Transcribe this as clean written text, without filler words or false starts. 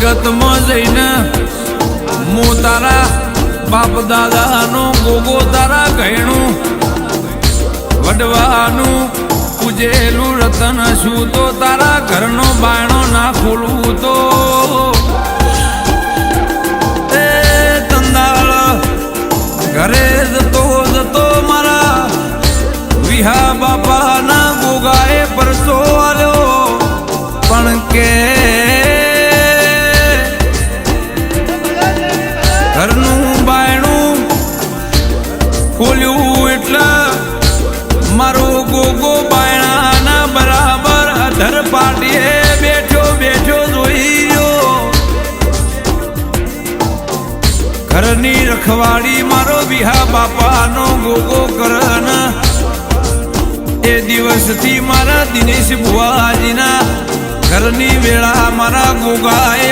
ગતમાં જઈને હું તારા બાપ દાદાનો ગોગો તારા ઘેણું વડવાનું પૂજેલું રતન છું તો તારા ઘરનો બાયણો ના ખોલવું તો એ તંદાળ ઘરે જતો મારા વિહા બાપાના ગોગાએ પરસો આલ્યો પણ કે ઘરનું બાયણું ખોલ્યું એટલે મારો ગોગો બાયણાના બરાબર અધર પાટીએ બેઠો જોઈ રહ્યો ઘરની રખવાડી મારો વિહા બાપાનો ગોગો કરન એ દિવસથી મારા દિનેશ બુવાજીના ઘરની વેળા મારા ગોગાએ